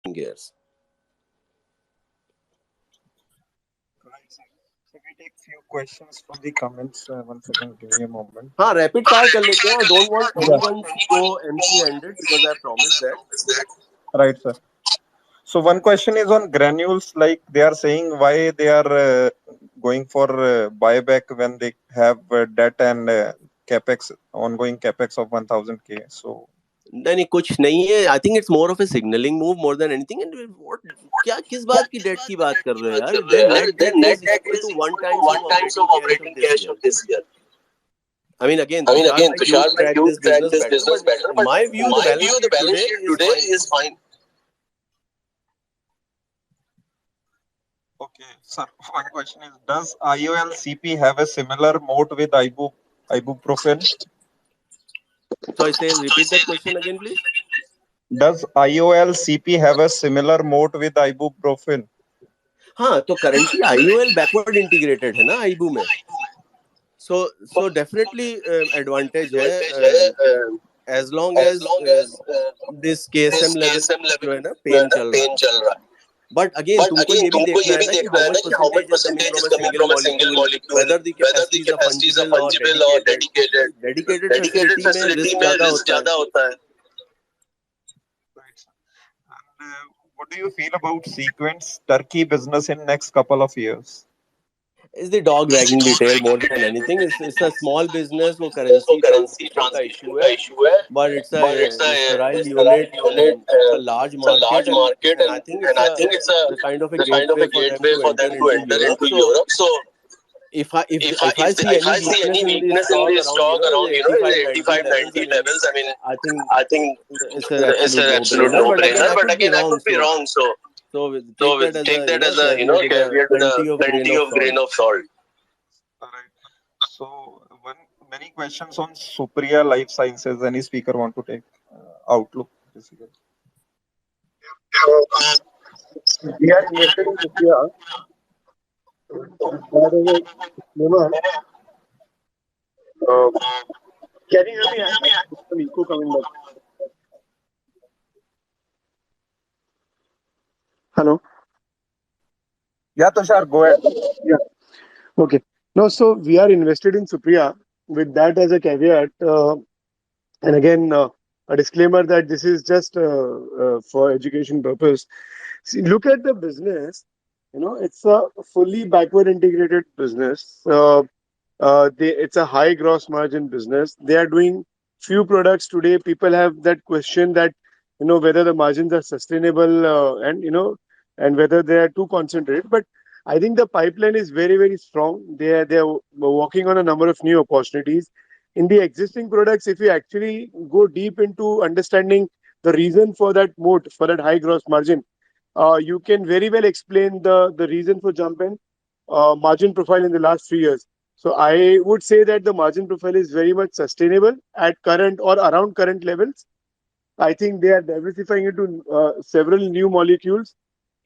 gears. Right, sir. So we take few questions from the comments. One second, give me a moment. हाँ, rapid fire कर लेते हैं. I don't want anyone to go empty-handed because I promised that. Right, sir. So one question is on granules. Like they are saying why they are going for buyback when they have debt and capex, ongoing capex of 1000 k. So नहीं कुछ नहीं है. I think it's more of a signaling move more than anything. And what क्या किस बात की date की बात कर रहे हो यार? Their net debt is equal to 1 times of operating cash of this year. I mean, again, Tushar, you track this business better, but in my view, the balance sheet today is fine. okay, sir. One question is: does IOL-CP have a similar moat with ibuprofen? So I say, repeat that question again, please. Does IOL-CP have a similar moat with ibuprofen? हाँ, तो currently IOL backward integrated है ना IBU में. So definitely advantage है as long as this KSM level जो है ना pain चल रहा है. But again, तुमको ये भी देखना है ना कि how much percentage is coming from a single molecule, whether the capacities are fungible or dedicated. Dedicated facility में risk ज़्यादा होता है. And what do you feel about Sequence Turkey business in next couple of years? Is the dog wagging the tail more than anything. It's a small business. वो currency translation का issue है, but it's a sterile unit and it's a large market and I think it's a kind of a gateway for them to enter into Europe. So if I see any weakness in the stock around the 85-90 levels, I mean I think it's an absolute no-brainer. But again I could be wrong. So take that as a caveat with a plenty of grain of salt. Alright. So many questions on Supriya Life Sciences. Any speaker want to take outlook? Basically. We are invested in Supriya. Can you hear me? Some echo coming back. Hello. Yeah, Tushar, go ahead. Yeah. Okay. No, so we are invested in Supriya with that as a caveat. And again, a disclaimer that this is just for education purpose. See, look at the business. It's a fully backward integrated business. It's a high gross margin business. They are doing few products today. People have that question that whether the margins are sustainable and whether they are too concentrated. But I think the pipeline is very, very strong. They are working on a number of new opportunities. In the existing products, if you actually go deep into understanding the reason for that moat, for that high gross margin, you can very well explain the reason for jump in margin profile in the last 3 years. So I would say that the margin profile is very much sustainable at current or around current levels. I think they are diversifying into several new molecules.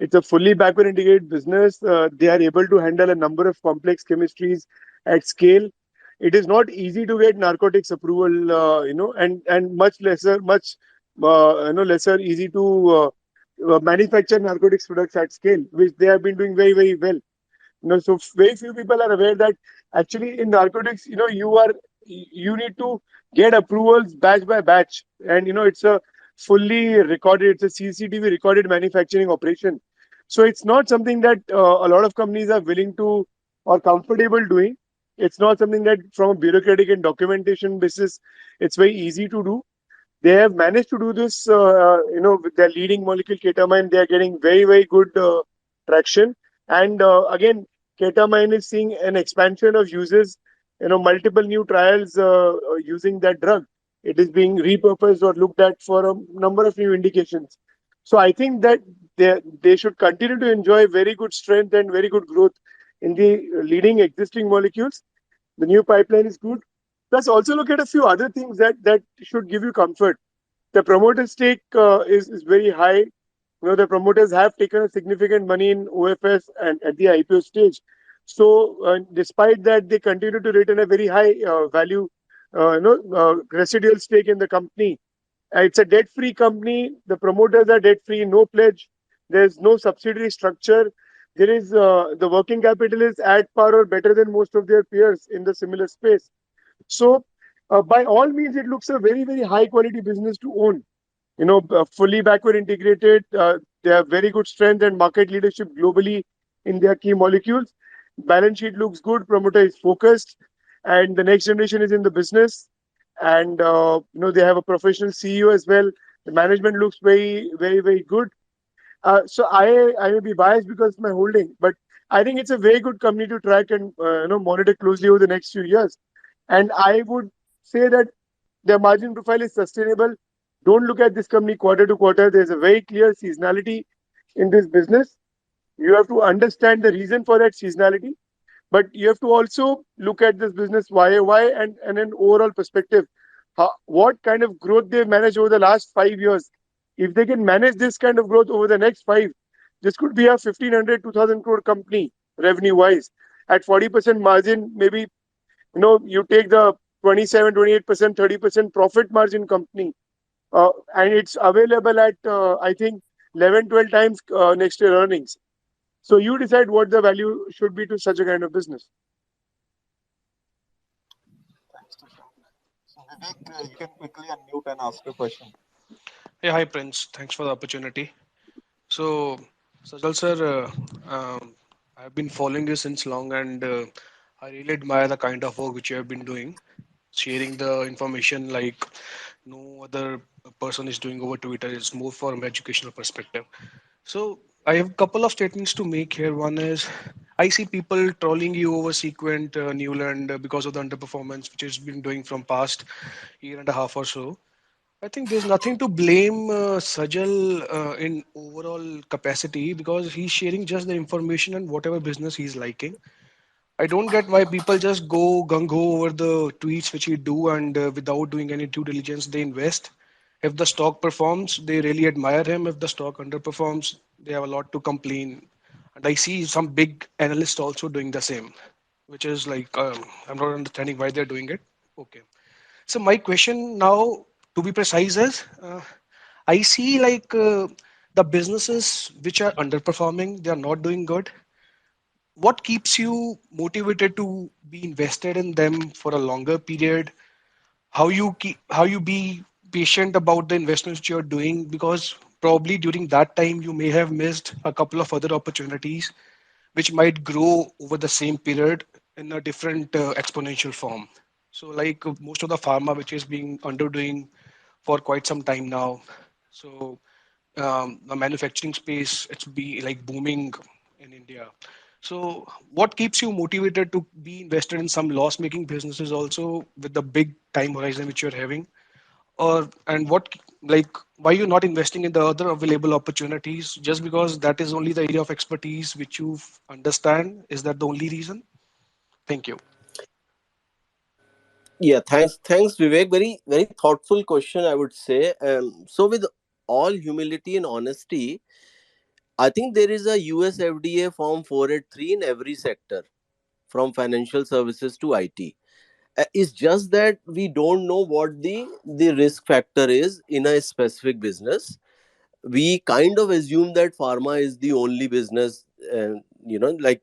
It's a fully backward integrated business. They are able to handle a number of complex chemistries at scale. It is not easy to get narcotics approval, and much lesser easy to manufacture narcotics products at scale, which they have been doing very, very well. So very few people are aware that actually in narcotics, you need to get approvals batch by batch, and it's a fully recorded, it's a CCTV recorded manufacturing operation. So it's not something that a lot of companies are willing to or comfortable doing. It's not something that from a bureaucratic and documentation basis, it's very easy to do. They have managed to do this, with their leading molecule ketamine. They are getting very, very good traction. And again, ketamine is seeing an expansion of uses, multiple new trials using that drug. It is being repurposed or looked at for a number of new indications. So I think that they should continue to enjoy very good strength and very good growth in the leading existing molecules. The new pipeline is good. Plus, also look at a few other things that should give you comfort. The promoter stake is very high. The promoters have taken a significant money in OFS and at the IPO stage. So, despite that, they continue to retain a very high value, residual stake in the company. It's a debt-free company. The promoters are debt-free, no pledge. There's no subsidiary structure. There is the working capital is at par or better than most of their peers in the similar space. So, by all means, it looks a very, very high quality business to own. Fully backward integrated. They have very good strength and market leadership globally in their key molecules. Balance sheet looks good. Promoter is focused, and the next generation is in the business. And they have a professional CEO as well. The management looks very, very, very good. So I may be biased because it's my holding, but I think it's a very good company to track and monitor closely over the next few years. And I would say that their margin profile is sustainable. Don't look at this company quarter to quarter. There's a very clear seasonality in this business. You have to understand the reason for that seasonality, but you have to also look at this business YOY and an overall perspective. What kind of growth they've managed over the last 5 years. If they can manage this kind of growth over the next five, this could be a 1,500, 2,000 crore company revenue wise. At 40% margin, maybe you take the 27, 28%, 30% profit margin company, and it's available at I think 11, 12 times next year earnings. So you decide what the value should be to such a kind of business. Thanks, Tushar. So Vivek, you can quickly unmute and ask a question. Hey, hi Prince. Thanks for the opportunity. So, Sajal sir, I've been following you since long, and I really admire the kind of work which you have been doing, sharing the information like no other person is doing over Twitter. It's more from educational perspective. So, I have a couple of statements to make here. One is I see people trolling you over Sequent, Newland because of the underperformance which has been doing from past year and a half or so. I think there's nothing to blame Sajal in overall capacity because he's sharing just the information and whatever business he's liking. I don't get why people just go gung ho over the tweets which he do and without doing any due diligence they invest. If the stock performs, they really admire him. If the stock underperforms, they have a lot to complain. And I see some big analysts also doing the same, which is like I'm not understanding why they're doing it. Okay. So my question now, to be precise, is I see like the businesses which are underperforming, they are not doing good. What keeps you motivated to be invested in them for a longer period? How you be patient about the investments you're doing because probably during that time you may have missed a couple of other opportunities which might grow over the same period in a different exponential form. So, like most of the pharma, which is being underdoing for quite some time now. So, the manufacturing space, it's be like booming in India. So, what keeps you motivated to be invested in some loss-making businesses also with the big time horizon which you're having? Or and what like why you're not investing in the other available opportunities just because that is only the area of expertise which you understand? Is that the only reason? Thank you. Yeah, thanks, Vivek. Very, very thoughtful question, I would say. So, with all humility and honesty, I think there is a US FDA Form 483 in every sector, from financial services to IT. It's just that we don't know what the risk factor is in a specific business. We kind of assume that pharma is the only business, like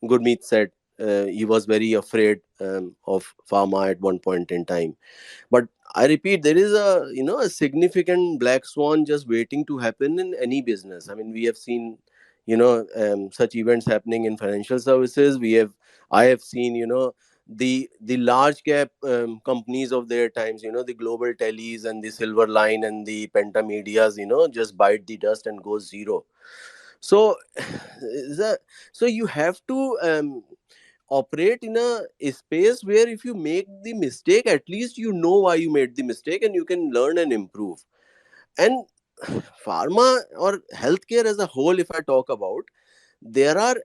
Gurmeet said, he was very afraid of pharma at one point in time. But I repeat, there is a significant black swan just waiting to happen in any business. I mean, we have seen such events happening in financial services. I have seen the large cap companies of their times, the global tellies and the silver line and the pentamedias, just bite the dust and go zero. So the, so you have to operate in a space where if you make the mistake, at least you know why you made the mistake and you can learn and improve. And pharma or healthcare as a whole, if I talk about, there are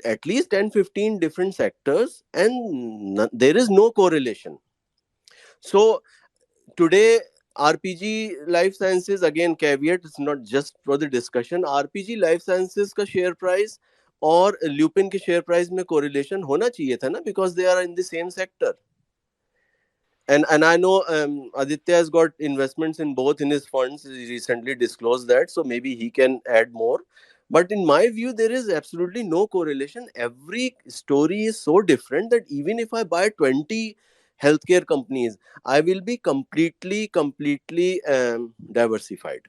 at least 10, 15 different sectors, and there is no correlation. So today, RPG Life Sciences, again caveat, it's not just for the discussion. RPG Life Sciences का share price और Lupin के share price में correlation होना चाहिए था ना, because they are in the same sector. And I know Aditya has got investments in both in his funds. He recently disclosed that, so maybe he can add more. But in my view, there is absolutely no correlation. Every story is so different that even if I buy 20 healthcare companies, I will be completely diversified,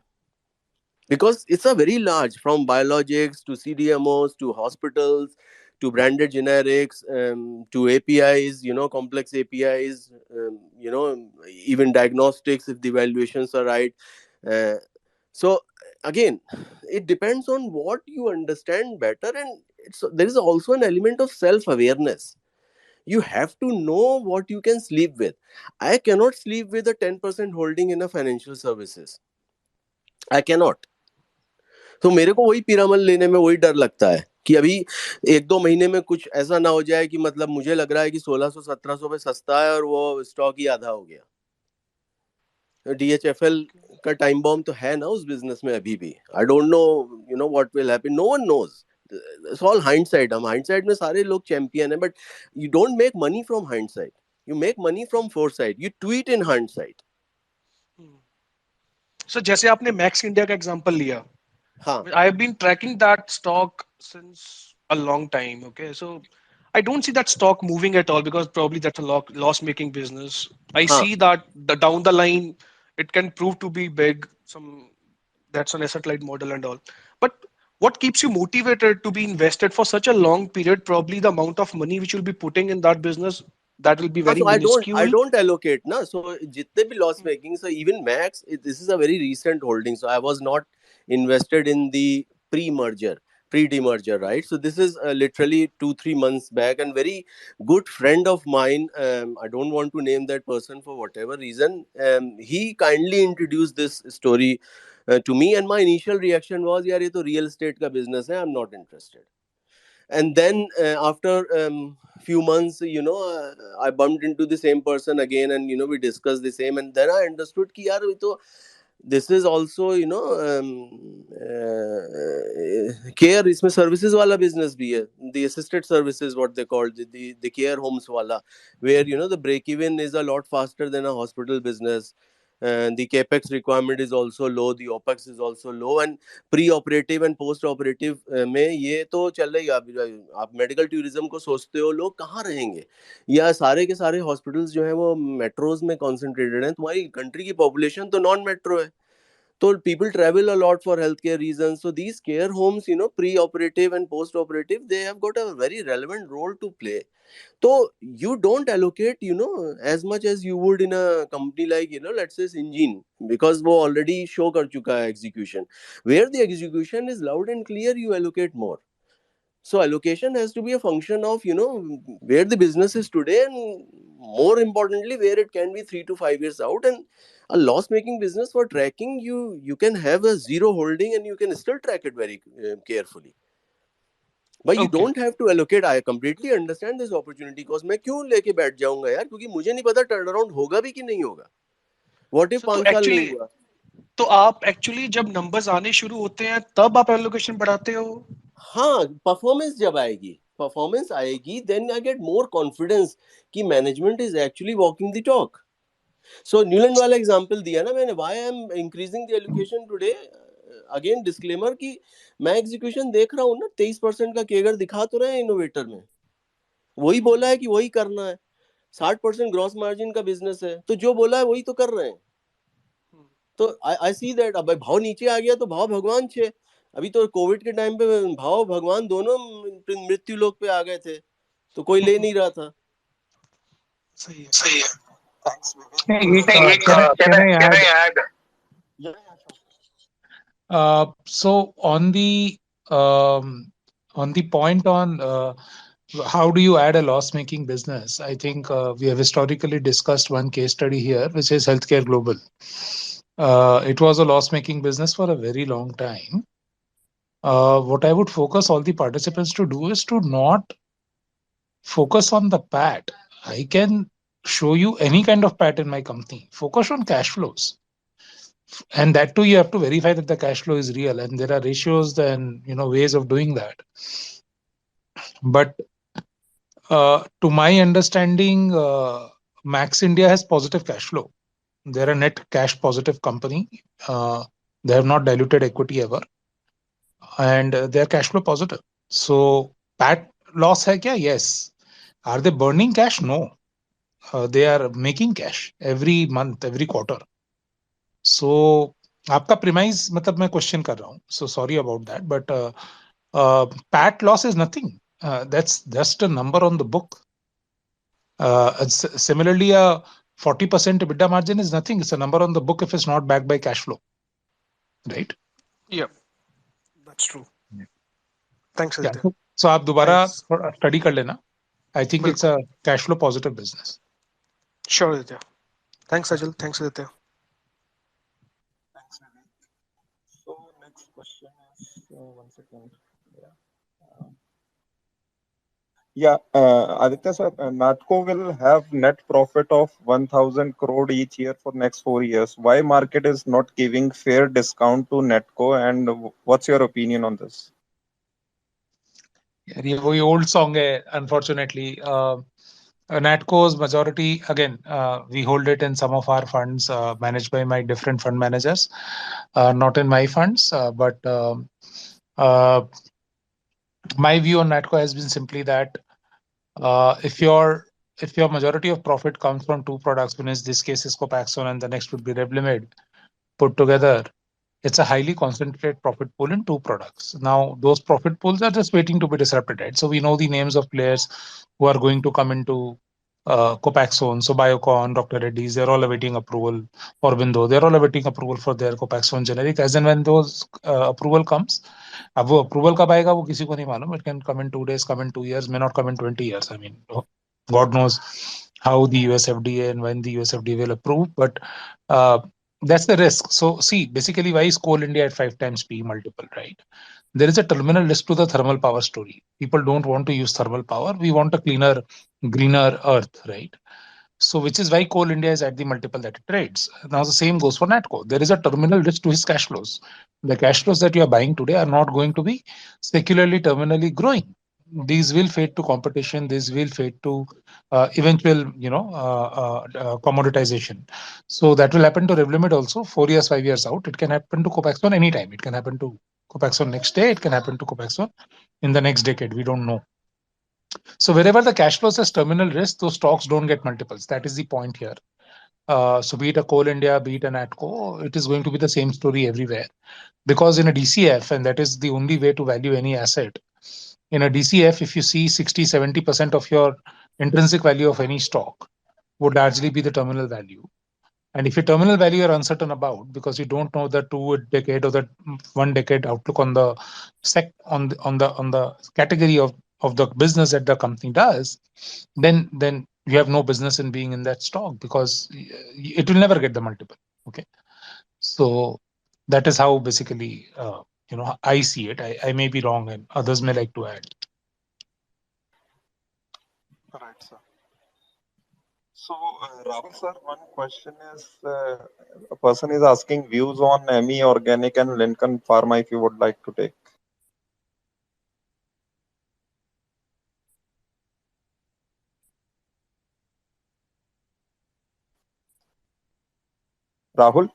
because it's a very large, from biologics to CDMOs to hospitals to branded generics, to APIs, complex APIs, even diagnostics if the valuations are right. uh, so again, it depends on what you understand better, and there is also an element of self awareness. You have to know what you can sleep with. I cannot sleep with a 10% holding in a financial services. I cannot. तो मेरे को वही पिरामल लेने में वही डर लगता है कि अभी 1-2 महीने में कुछ ऐसा ना हो जाए कि मतलब मुझे लग रहा है कि 1600-1700 पे सस्ता है और वो स्टॉक ही आधा हो गया। डीएचएफएल का टाइम बॉम्ब तो है ना उस बिजनेस में अभी भी। I don't know, what will happen, no one knows. It's all hindsight. हम हाइंडसाइट में सारे लोग चैंपियन है, but you don't make money from hindsight, you make money from foresight, you tweet in hindsight. Sir जैसे आपने max India का example लिया, हाँ I have been tracking that stock since a long time. Okay, so I don't see that stock moving at all because probably that's a loss-making business. I हाँ। see that down the line it can prove to be big. That's an asset-light model and all. But what keeps you motivated to be invested for such a long period? Probably the amount of money which you'll be putting in that business, that will be हाँ, very so I minuscule. don't allocate ना, so जितने भी loss making, so even Max, this is a very recent holding, so I was not invested in the pre-merger, pre-demerger, right? So this is literally 2-3 months back, and very good friend of mine, I don't want to name that person for whatever reason, he kindly introduced this story to me, and my initial reaction was, यार ये तो real estate का business है, I'm not interested. And then after few months, I bumped into the same person again, and we discussed the same, and then I understood कि यार ये तो this is also care, इसमें services वाला business भी है, the assisted services, what they call the care homes वाला, where the break even is a lot faster than a hospital business, and the capex requirement is also low, the opex is also low, and pre operative and post operative में ये तो चल रही है। आप medical tourism को सोचते हो, लोग कहाँ रहेंगे, या सारे के सारे हॉस्पिटल्स जो हैं वो मेट्रोज में कॉन्सेंट्रेटेड हैं। तुम्हारी कंट्री की पॉपुलेशन तो नॉन मेट्रो है, तो people travel a lot for healthcare reasons. So these care homes, pre-operative and post-operative, they have got a very relevant role to play. So you don't allocate, as much as you would in a company like, let's say Syngene, because वो already show कर चुका है execution. Where the execution is loud and clear, you allocate more. So allocation has to be a function of, where the business is today, and more importantly, where it can be 3 to 5 years out. And a loss-making business, for tracking, you can have a zero holding and you can still track it very carefully. But you Okay. don't have to allocate. I completely understand this opportunity because मैं क्यों लेके बैठ जाऊंगा यार, क्योंकि मुझे नहीं पता टर्न अराउंड होगा भी कि नहीं होगा. What if So तो 5 साल नहीं actually हुआ? तो आप एक्चुअली जब नंबर्स आने शुरू होते हैं तब आप एलोकेशन बढ़ाते हो? हाँ, परफॉर्मेंस जब आएगी, परफॉर्मेंस आएगी, then I get more confidence कि management is actually walking the talk. So Newland वाला एग्जांपल दिया ना मैंने, why I am increasing the allocation today. Again disclaimer कि मैं एग्जीक्यूशन देख रहा हूँ ना, 23% का केगर दिखा तो रहे हैं इनोवेटर में, वही बोला है कि वही करना है. 60% ग्रॉस मार्जिन का बिजनेस है, तो जो बोला है वही तो कर रहे हैं. तो आई सी दैट. अब भाव नीचे आ गया तो भाव भगवान छे. अभी तो कोविड के टाइम पे भाव भगवान दोनों मृत्यु लोक पे आ गए थे, तो कोई ले नहीं रहा था. सही है. सही है. Hey, नहीं, एक can I add? Yeah, yeah, sure. So on the point on how do you add a loss-making business? I think we have historically discussed one case study here, which is Healthcare Global. It was a loss-making business for a very long time. What I would focus all the participants to do is to not focus on the PAT. I can show you any kind of PAT in my company. Focus on cash flows. And that too, you have to verify that the cash flow is real, and there are ratios and ways of doing that. But to my understanding, Max India has positive cash flow. They're a net cash positive company. Uh, they have not diluted equity ever, and they're cash flow positive. So PAT loss hai kya? Yes. Are they burning cash? No. They are making cash every month, every quarter. So आपका premise मतलब मैं question कर रहा हूँ. So sorry about that, but PAT loss is nothing. That's just a number on the book. Similarly, a 40% EBITDA margin is nothing. It's a number on the book if it's not backed by cash flow, right? Yeah, that's true. Thanks, Yeah. Aditya. So आप दोबारा Thanks. study कर लेना. I think it's बिल्कुल. a cash flow positive business. Sure, Aditya. Thanks, Sajal. Thanks, Aditya. Thanks, Vivek. So next question is one second. Yeah. Uh, yeah, Aditya sir, Natco will have net profit of 1,000 crore each year for next 4 years. Why market is not giving fair discount to Netco, and what's your opinion on this? यार ये वही old song है, unfortunately. Natco's majority, again, we hold it in some of our funds managed by my different fund managers, not in my funds. But uh, my view on Natco has been simply that if your majority of profit comes from two products, one is this case is Copaxone and the next would be Revlimid, put together, it's a highly concentrated profit pool in two products. Now, those profit pools are just waiting to be disrupted, right? So we know the names of players who are going to come into Copaxone. So Biocon, Dr. Reddy's, they're all awaiting approval. Aurobindo, they're all awaiting approval for their Copaxone generic. As and when those approval comes, अब वो approval कब आएगा वो किसी को नहीं मालूम. It can come in 2 days, come in 2 years, may not come in 20 years. I mean, God knows how the US FDA and when the US FDA will approve, but uh, that's the risk. So see, basically, why is Coal India at 5 times P multiple, right? There is a terminal risk to the thermal power story. People don't want to use thermal power. We want a cleaner, greener earth, right? So, which is why Coal India is at the multiple that it trades. Now, the same goes for Natco. There is a terminal risk to his cash flows. The cash flows that you are buying today are not going to be secularly, terminally growing. These will fade to competition. These will fade to eventual, commoditization. So that will happen to Revlimid also. 4 years, 5 years out, it can happen to Copaxone anytime. It can happen to Copaxone next day. It can happen to Copaxone in the next decade. We don't know. So wherever the cash flows has terminal risk, those stocks don't get multiples. That is the point here. So be it a Coal India, be it an Atco, it is going to be the same story everywhere. Because in a DCF, and that is the only way to value any asset, in a DCF, if you see 60, 70% of your intrinsic value of any stock would largely be the terminal value. And if your terminal value are uncertain about because you don't know the 2 decade or the 1 decade outlook on the category of the business that the company does, then you have no business in being in that stock because it will never get the multiple. Okay, so that is how basically I see it. I may be wrong and others may like to add. Right, sir. So, Rahul sir, one question is a person is asking views on ME Organic and Lincoln Pharma if you would like to take. Rahul,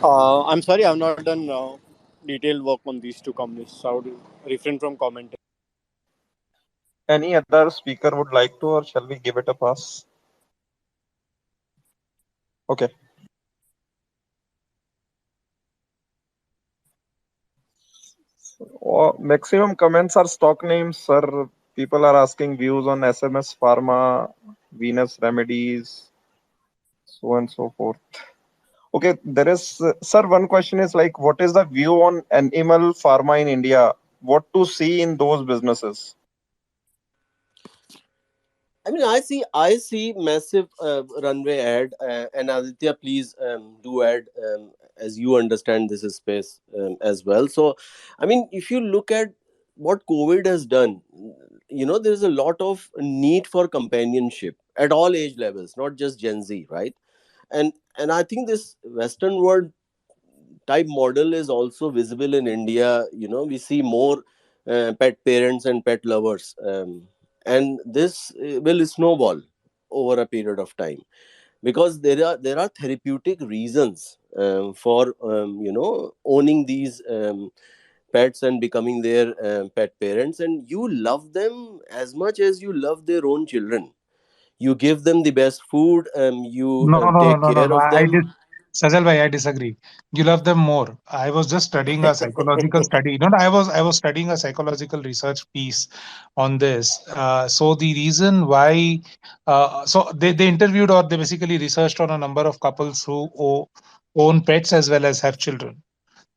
I'm sorry, I've not done detailed work on these two companies, so I would refrain from commenting. any other speaker would like to, or shall we give it a pass? Okay. Maximum comments are stock names, sir. People are asking views on SMS Pharma, Venus Remedies, so on and so forth. Okay, there is, sir, one question is like, what is the view on animal pharma in India? What to see in those businesses? I mean, I see massive runway ahead, and Aditya, please do add as you understand this space as well. So, I mean, if you look at what COVID has done, there's a lot of need for companionship at all age levels, not just Gen Z, right? And I think this Western world type model is also visible in India. We see more pet parents and pet lovers, and this will snowball. over a period of time, because there are therapeutic reasons for owning these pets and becoming their pet parents, and you love them as much as you love their own children. You give them the best food, you No, no, no, take no, no, care no. of I them. did. Sajal bhai, I disagree. You love them more. I was just studying a psychological study. No, no, I was studying a psychological research piece on this. So the reason why, so they interviewed, or they basically researched on a number of couples who own pets as well as have children,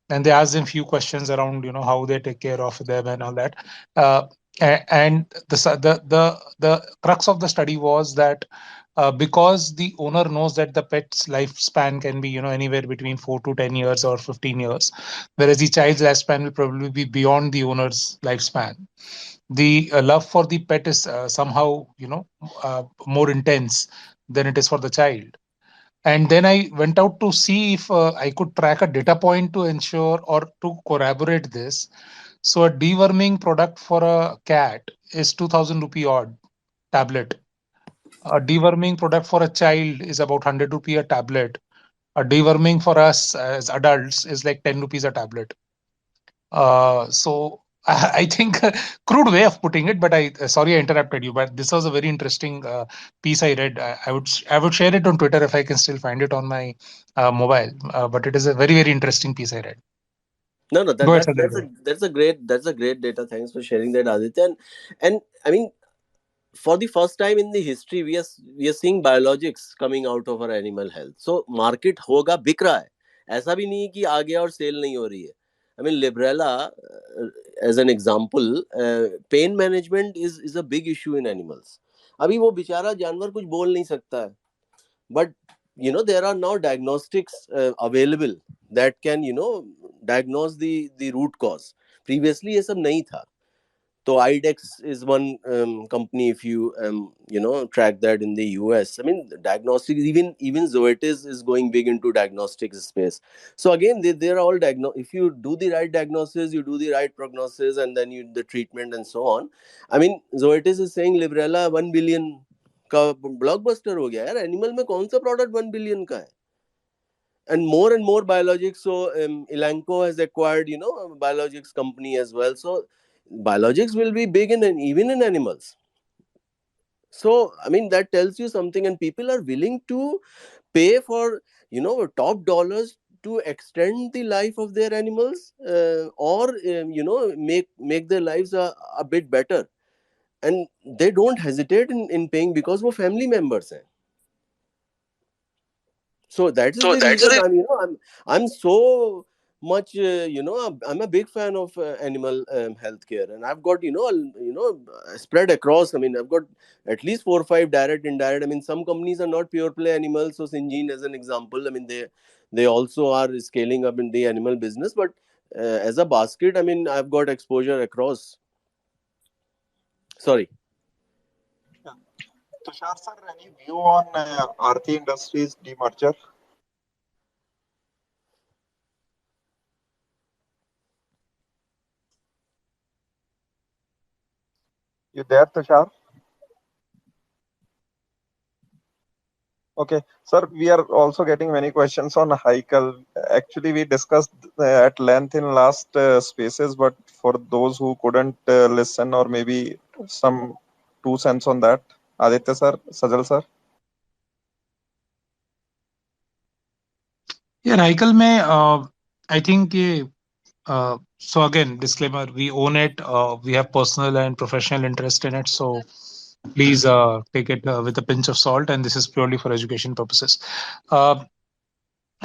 and they asked them few questions around, how they take care of them and all that. uh, and the crux of the study was that, because the owner knows that the pet's lifespan can be, anywhere between 4 to 10 years or 15 years, whereas the child's lifespan will probably be beyond the owner's lifespan. The love for the pet is somehow, more intense than it is for the child. And then I went out to see if I could track a data point to ensure or to corroborate this. So a deworming product for a cat is 2000 rupee odd tablet. A deworming product for a child is about 100 rupee a tablet. A deworming for us as adults is like 10 rupees a tablet. So I think crude way of putting it, but I sorry I interrupted you, but this was a very interesting piece I read. I would share it on Twitter if I can still find it on my mobile. But it is a very interesting piece I read. No, no, Go ahead, Sajal. that's a great data. Thanks for sharing that, Aditya. And I mean, for the first time in the history, we are seeing biologics coming out of our animal health. So market होगा, बिक रहा है. ऐसा भी नहीं है कि आ गया और सेल नहीं हो रही है. I mean, Librela, as an example, pain management is a big issue in animals. अभी वो बेचारा जानवर कुछ बोल नहीं सकता है, but there are now diagnostics available that can diagnose the root cause. Previously ये सब नहीं था. So IDEX is one company. If you track that in the US, I mean diagnostics. Even Zoetis is going big into diagnostics space. So again, they're all If you do the right diagnosis, you do the right prognosis, and then you the treatment and so on. I mean, Zoetis is saying Librela 1 billion का blockbuster हो गया यार. Animal में कौन सा product 1 billion का है? And more biologics. So Elanco has acquired a biologics company as well. So biologics will be big even in animals. So I mean that tells you something, and people are willing to pay for top dollars to extend the life of their animals, or make their lives a bit better, and they don't hesitate in paying because वो family members हैं. So that is So the that's reason the I'm so much I'm a big fan of animal healthcare, and I've got spread across. I mean, I've got at least 4 or 5 direct, indirect. I mean, some companies are not pure play animals. So Syngene as an example, I mean, they also are scaling up in the animal business, but as a basket, I mean, I've got exposure across. Sorry. Yeah. Tushar sir, any view on Aarti Industries demerger? You there, Tushar? Okay, sir, we are also getting many questions on Heikel. Actually, we discussed at length in last spaces, but for those who couldn't listen, or maybe some 2 cents on that, Aditya sir, Sajal sir. Yeah, Raikal में I think ये so again disclaimer, we own it, we have personal and professional interest in it, so please take it with a pinch of salt, and this is purely for education purposes. uh,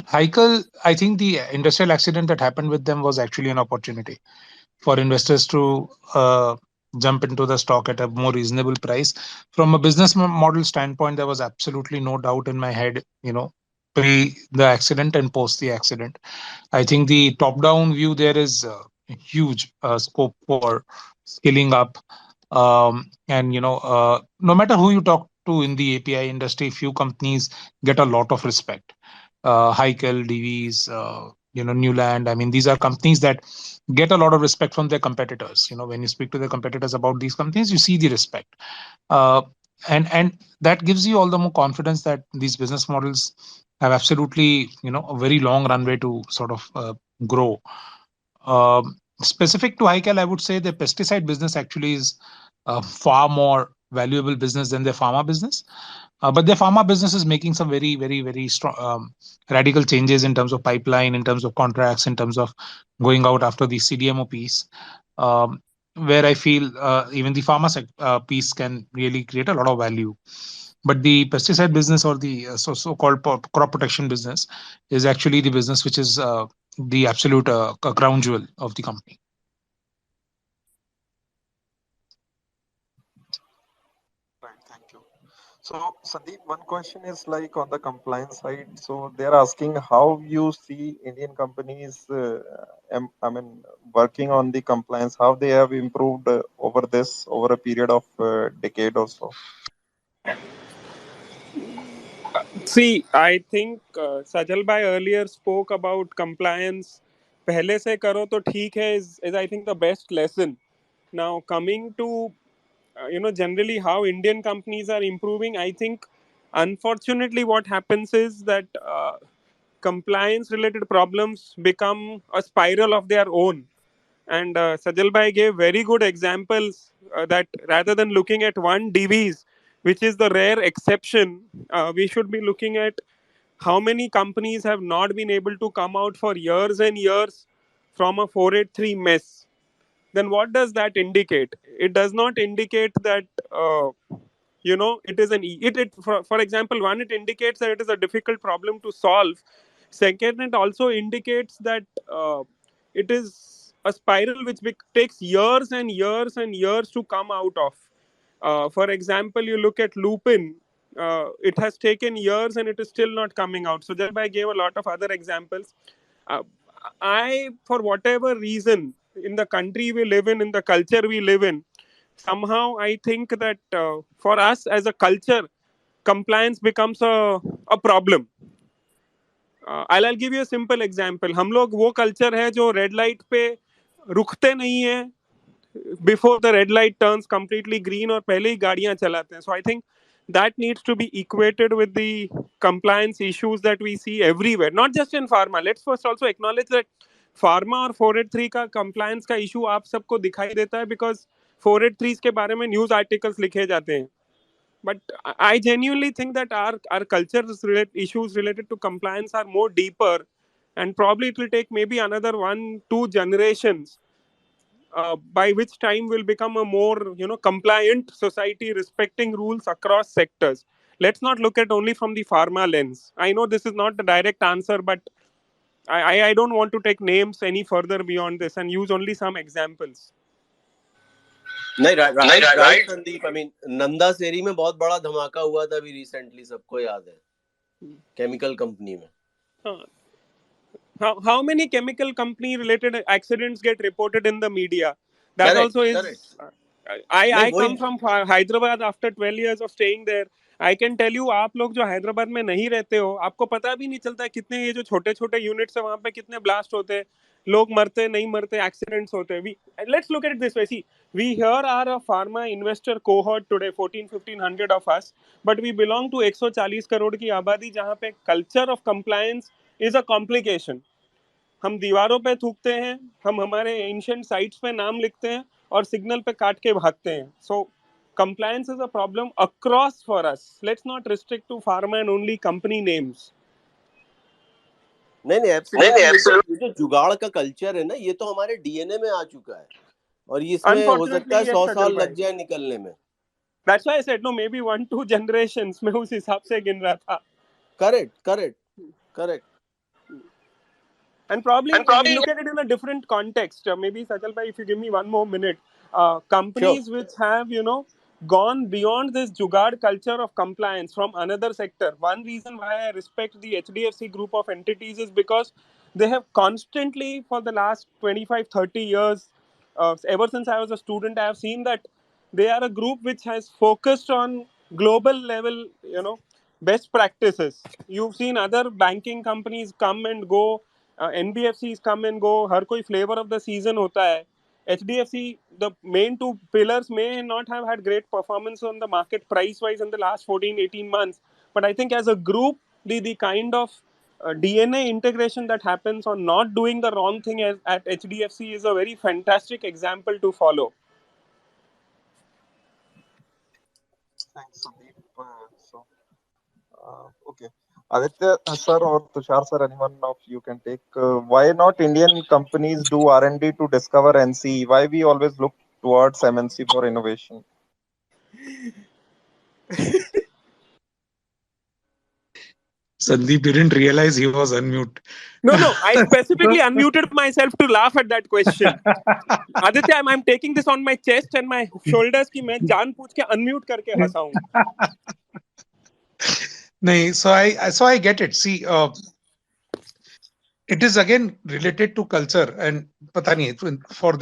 Heikel, I think the industrial accident that happened with them was actually an opportunity for investors to jump into the stock at a more reasonable price. From a business model standpoint, there was absolutely no doubt in my head, pre the accident and post the accident. I think the top-down view there is huge scope for scaling up. And no matter who you talk to in the API industry, few companies get a lot of respect. Heikel, DVs, Newland. I mean, these are companies that get a lot of respect from their competitors. When you speak to their competitors about these companies, you see the respect. Uh, and that gives you all the more confidence that these business models have absolutely, a very long runway to sort of grow. Specific to Highcal, I would say the pesticide business actually is a far more valuable business than their pharma business. But their pharma business is making some very, very, very strong, radical changes in terms of pipeline, in terms of contracts, in terms of going out after the CDMO piece, where I feel even the pharma piece can really create a lot of value. But the pesticide business, or the so-called crop protection business, is actually the business which is the absolute crown jewel of the company. Right, thank you. So, Sandeep, one question is like on the compliance side. So, they're asking how you see Indian companies, I mean, working on the compliance, how they have improved over a period of decade or so. See, I think Sajal bhai earlier spoke about compliance. पहले से करो तो ठीक है is I think the best lesson. Now coming to generally how Indian companies are improving, I think unfortunately what happens is that compliance related problems become a spiral of their own. And Sajal Bhai gave very good examples that rather than looking at one DVs, which is the rare exception, we should be looking at how many companies have not been able to come out for years and years from a 483 mess. Then what does that indicate? It does not indicate that it is for example, one, it indicates that it is a difficult problem to solve. Second, it also indicates that it is a spiral which takes years and years and years to come out of. For example, you look at Lupin, it has taken years and it is still not coming out. So Jalbai gave a lot of other examples. uh, I, for whatever reason, in the country we live in the culture we live in, somehow I think that for us as a culture, compliance becomes a problem. I'll give you a simple example. हम लोग वो culture है जो red light पे रुकते नहीं है before the red light turns completely green और पहले ही गाड़ियां चलाते हैं. So I think that needs to be equated with the compliance issues that we see everywhere, not just in pharma. Let's first also acknowledge that pharma और 483 का compliance का issue आप सबको दिखाई देता है because 483 के बारे में news articles लिखे जाते हैं. But I genuinely think that our culture's issues related to compliance are more deeper, and probably it will take maybe another 1-2 generations, by which time will become a more compliant society respecting rules across sectors. Let's not look at only from the pharma lens. I know this is not the direct answer, but I don't want to take names any further beyond this and use only some examples. नहीं, right Sandeep. I mean नंदा सेरी में बहुत बड़ा धमाका हुआ था अभी रिसेंटली, सबको याद है, केमिकल कंपनी में. How many chemical company related accidents get reported in the media? That Correct, also is. correct. I come from Hyderabad after 12 years of staying there. I can tell you, आप लोग जो हैदराबाद में नहीं रहते हो, आपको पता भी नहीं चलता है कितने ये जो छोटे छोटे यूनिट्स है वहां पे कितने ब्लास्ट होते हैं, लोग मरते नहीं मरते, एक्सीडेंट्स होते हैं. Let's look at it this way. See, we here are a pharma investor cohort today, 14-1500 of us, but we belong to 140 crore की आबादी जहां पे culture of compliance is a complication. हम दीवारों पे थूकते हैं, हम हमारे एंशिएंट साइट्स पे नाम लिखते हैं और सिग्नल पे काट के भागते हैं. सो compliance is a problem across for us. Let's not restrict to pharma and only company names. नहीं, एब्सोल्युटली. ये जो जुगाड़ का कल्चर है ना, ये तो हमारे डीएनए में आ चुका है और इसमें हो सकता है 100 साल लग जाए निकलने में. That's why I said no, maybe 1-2 generations. मैं उस हिसाब से गिन रहा था. Correct. And probably we look at it in a different context. Maybe Sajal bhai, if you give me one more minute, companies Sure. which have gone beyond this jugaad culture of compliance from another sector. One reason why I respect the HDFC group of entities is because they have constantly for the last 25-30 years, ever since I was a student, I have seen that they are a group which has focused on global level, best practices. You've seen other banking companies come and go, NBFCs come and go, हर कोई flavor of the season होता है. HDFC, the main two pillars may not have had great performance on the market price wise in the last 14, 18 months. But I think as a group, the kind of DNA integration that happens on not doing the wrong thing at HDFC is a very fantastic example to follow. Thanks, Sandeep. Okay. Aditya sir or Tushar sir, anyone of you can take. Why not Indian companies do R&D to discover NC? Why we always look towards MNC for innovation? Sandeep didn't realize he was unmute. No, no, I specifically unmuted myself to laugh at that question. Aditya, I'm taking this on my chest and my shoulders कि मैं जान पूछ के unmute करके हंसा हूँ. No, so I get it. See, it is again related to culture, and पता नहीं, for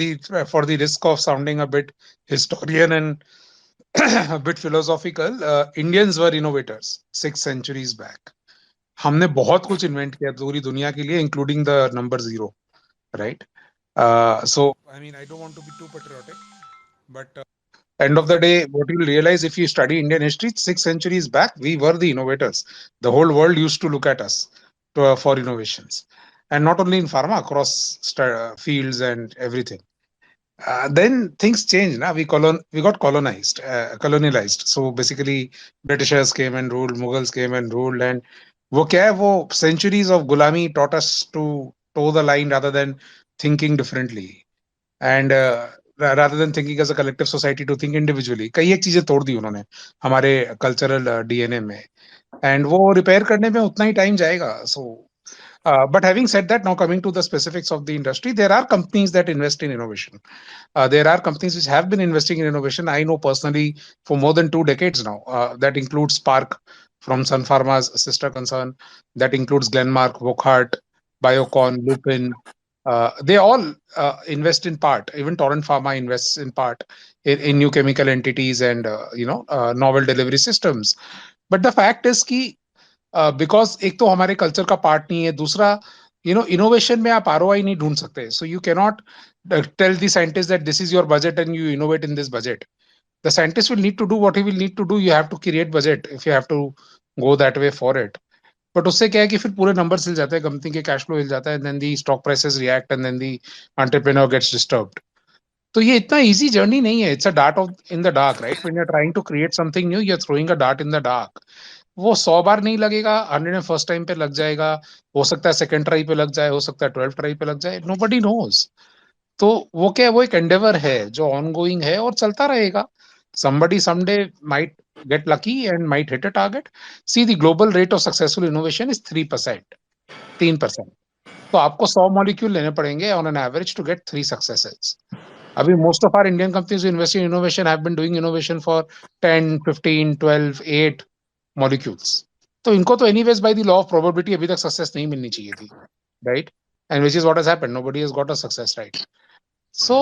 the risk of sounding a bit historian and a bit philosophical, Indians were innovators 6 centuries back. हमने बहुत कुछ invent किया पूरी दुनिया के लिए, including the number zero, right? So I mean, I don't want to be too patriotic, but end of the day, what you'll realize if you study Indian history, 6 centuries back, we were the innovators. The whole world used to look at us for innovations, and not only in pharma, across fields and everything. Then things changed. Now we got colonialized. So basically, Britishers came and ruled, Mughals came and ruled, and वो क्या है वो centuries of gulami taught us to toe the line rather than thinking differently. And rather than thinking as a collective society to think individually, कई एक चीजें तोड़ दी उन्होंने हमारे cultural DNA में, and वो repair करने में उतना ही time जाएगा. So but having said that, now coming to the specifics of the industry, there are companies that invest in innovation. There are companies which have been investing in innovation. I know personally for more than 2 decades now. That includes Spark from Sun Pharma's sister concern. That includes Glenmark, Wockhardt, Biocon, Lupin. They all invest in part. Even Torrent Pharma invests in part in new chemical entities and novel delivery systems. But the fact is कि because एक तो हमारे culture का part नहीं है, दूसरा innovation में आप आरओआई नहीं ढूंढ सकते. So you cannot tell the scientist that this is your budget and you innovate in this budget. The scientist will need to do what he will need to do. You have to create budget if you have to go that way for it. But उससे क्या है कि फिर पूरे number हिल जाते हैं, company के cash flow हिल जाता है, then the stock prices react and then the entrepreneur gets disturbed. तो ये इतना इजी जर्नी नहीं है. It's a dart of in the dark, right? When you are trying to create something new, you are throwing a dart in the dark. वो 100 बार नहीं लगेगा, 101st time पे लग जाएगा. हो सकता है सेकंड ट्राई पे लग जाए, हो सकता है 12th ट्राई पे लग जाए. Nobody knows. तो वो क्या है, वो एक एंडेवर है जो ऑनगोइंग है और चलता रहेगा. somebody someday might get lucky and might hit a target. See, the global rate of successful innovation is 3%, 3%. तो आपको 100 मॉलिक्यूल लेने पड़ेंगे on an average to get 3 successes. अभी most of our Indian companies who invest in innovation have been doing innovation for 10, 15, 12, 8 molecules. तो इनको तो anyways by the law of probability अभी तक success नहीं मिलनी चाहिए थी, right? And which is what has happened. Nobody has got a success, right? So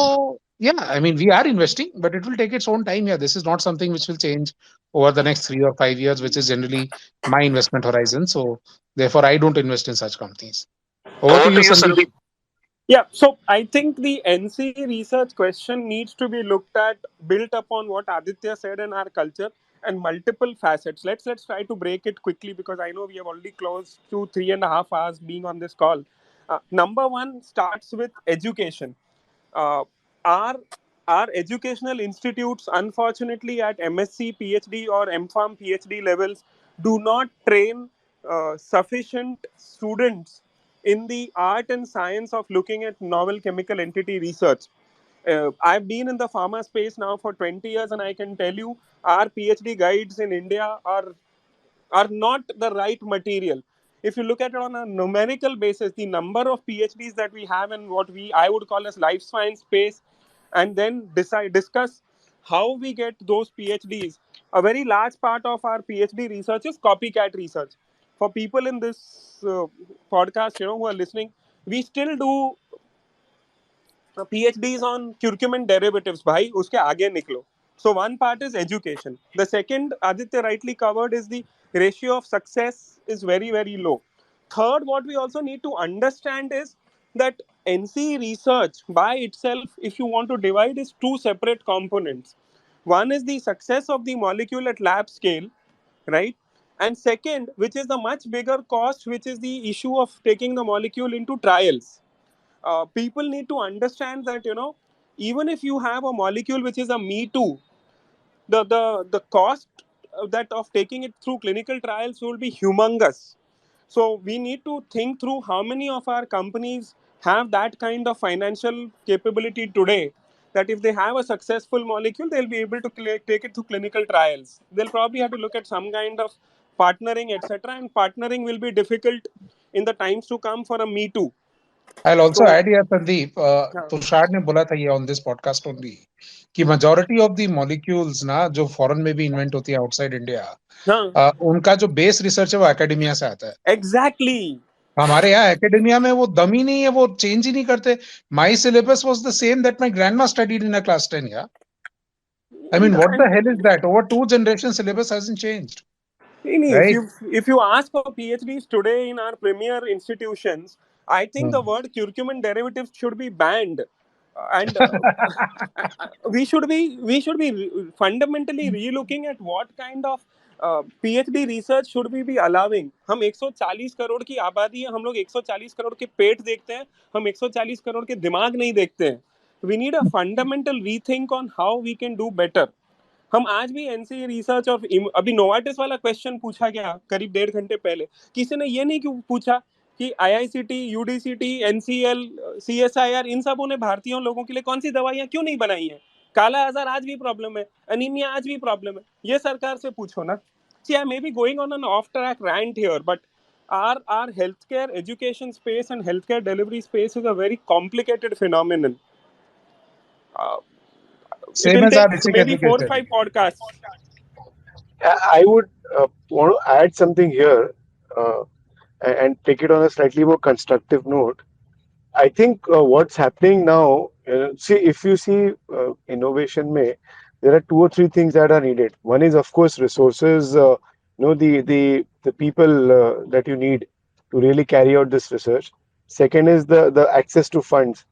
yeah, I mean, we are investing, but it will take its own time. Yeah, this is not something which will change over the next 3 or 5 years, which is generally my investment horizon. So therefore, I don't invest in such companies. Over to you, Sandeep. Yeah, so I think the NC research question needs to be looked at, built upon what Aditya said in our culture and multiple facets. Let's try to break it quickly because I know we have already close to 3.5 hours being on this call. Number one starts with education. Uh, our our educational institutes, unfortunately, at MSc, PhD, or MPharm, PhD levels, do not train sufficient students in the art and science of looking at novel chemical entity research. I've been in the pharma space now for 20 years, and I can tell you our PhD guides in India are not the right material. If you look at it on a numerical basis, the number of PhDs that we have in what I would call as life science space, and then discuss how we get those PhDs. A very large part of our PhD research is copycat research. For people in this podcast, who are listening, we still do PhDs on curcumin derivatives. Bhai, uske aage niklo. So one part is education. The second, Aditya rightly covered, is the ratio of success is very, very low. Third, what we also need to understand is that NC research by itself, if you want to divide, is two separate components. One is the success of the molecule at lab scale, right? And second, which is the much bigger cost, which is the issue of taking the molecule into trials. People need to understand that, even if you have a molecule which is a me too, the cost that of taking it through clinical trials will be humongous. So we need to think through how many of our companies have that kind of financial capability today, that if they have a successful molecule, they'll be able to take it through clinical trials. They'll probably have to look at some kind of partnering, etc. And partnering will be difficult in the times to come for a me too. I'll also So, add here, Sandeep, हाँ, तुषार ने बोला था ये on this podcast only कि majority of the molecules ना जो foreign में भी invent होती है outside India, हाँ, उनका जो base research है वो academia से आता है. exactly. हमारे यहाँ academia में वो दम ही नहीं है, वो change ही नहीं करते. My syllabus was the same that my grandma studied in a class 10. Yeah, I mean, what the And hell is that? Over 2 generations, syllabus hasn't changed, if right? you ask for PhDs today in our premier institutions, I think the word curcumin derivatives should be banned, and we should be fundamentally relooking at what kind of PhD research should we be allowing. हम 140 करोड़ की आबादी है, हम लोग 140 करोड़ के पेट देखते हैं, हम 140 करोड़ के दिमाग नहीं देखते हैं. We need a fundamental rethink on how we can do better. हम आज भी एनसी रिसर्च और अभी नोवाटिस वाला क्वेश्चन पूछा गया करीब 1.5 घंटे पहले, किसी ने ये नहीं क्यों पूछा कि आईआईसीटी, यूडीसीटी, एनसीएल, सीएसआईआर, इन सबों ने भारतीय लोगों के लिए कौन सी दवाइयां क्यों नहीं बनाई हैं. काला आजार आज भी प्रॉब्लम है, अनीमिया आज भी प्रॉब्लम है, ये सरकार से पूछो ना. See, I may be going on an off-track rant here, but our healthcare education space and healthcare delivery space is a very complicated phenomenon. Uh, it Same will as take our basic maybe 4 or 5 education. podcasts. I would want to add something here uh, and take it on a slightly more constructive note. I think what's happening now, see, if you see innovation, may there are two or three things that are needed. One is, of course, resources. The people that you need to really carry out this research. Second is the access to funds.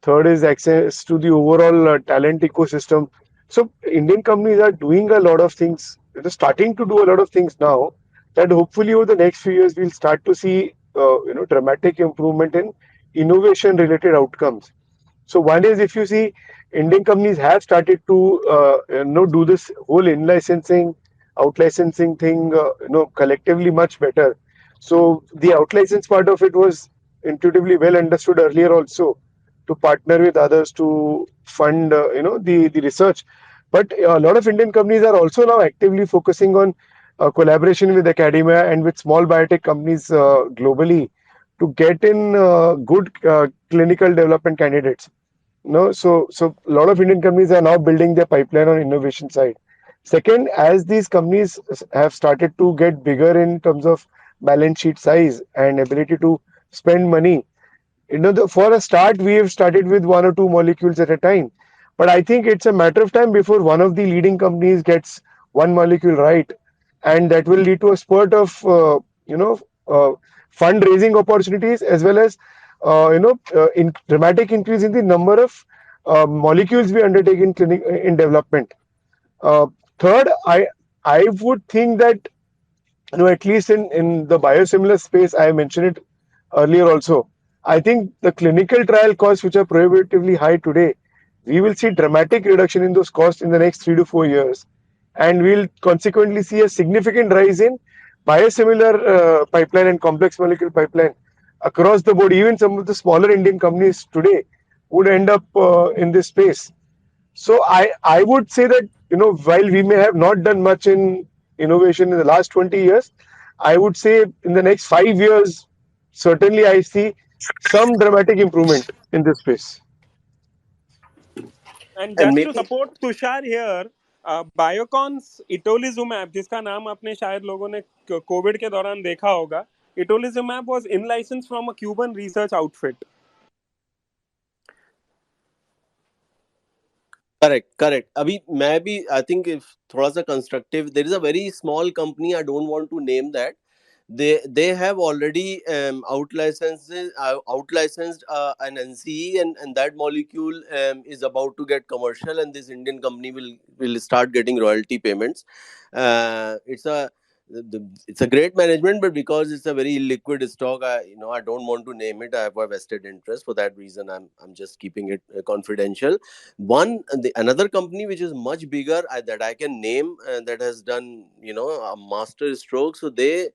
Third is access to the overall talent ecosystem. So Indian companies are doing a lot of things. They're starting to do a lot of things now that hopefully over the next few years we'll start to see dramatic improvement in innovation related outcomes. So one is, if you see, Indian companies have started to do this whole in licensing, out licensing thing collectively much better. So the out license part of it was intuitively well understood earlier also, to partner with others to fund the research. But a lot of Indian companies are also now actively focusing on collaboration with academia and with small biotech companies globally to get in good clinical development candidates. So a lot of Indian companies are now building their pipeline on innovation side. Second, as these companies have started to get bigger in terms of balance sheet size and ability to spend money, for a start, we have started with one or two molecules at a time. But I think it's a matter of time before one of the leading companies gets one molecule right, and that will lead to a spurt of uh, fundraising opportunities, as well as in dramatic increase in the number of molecules we undertake in in development. Uh, Third, I would think that at least in the biosimilar space, I mentioned it earlier also. I think the clinical trial costs, which are prohibitively high today, we will see dramatic reduction in those costs in the next 3 to 4 years, and we'll consequently see a significant rise in biosimilar pipeline and complex molecule pipeline across the board. Even some of the smaller Indian companies today would end up in this space. So I would say that while we may have not done much in innovation in the last 20 years, I would say in the next 5 years, certainly I see some dramatic improvement in this space. And And just to maybe support Tushar here, Biocon's itolizumab, जिसका नाम अपने शायद लोगों ने Covid के दौरान देखा होगा, itolizumab was in license from a Cuban research outfit. correct. अभी मैं भी I think if थोड़ा सा constructive, there is a very small company, I don't want to name that. they have already out licensed an NCE, and that molecule is about to get commercial, and this Indian company will start getting royalty payments. It's it's a great management, but because it's a very illiquid stock, I don't want to name it. I have a vested interest. For that reason, I'm just keeping it confidential. Another company which is much bigger, that I can name, that has done a master stroke. So they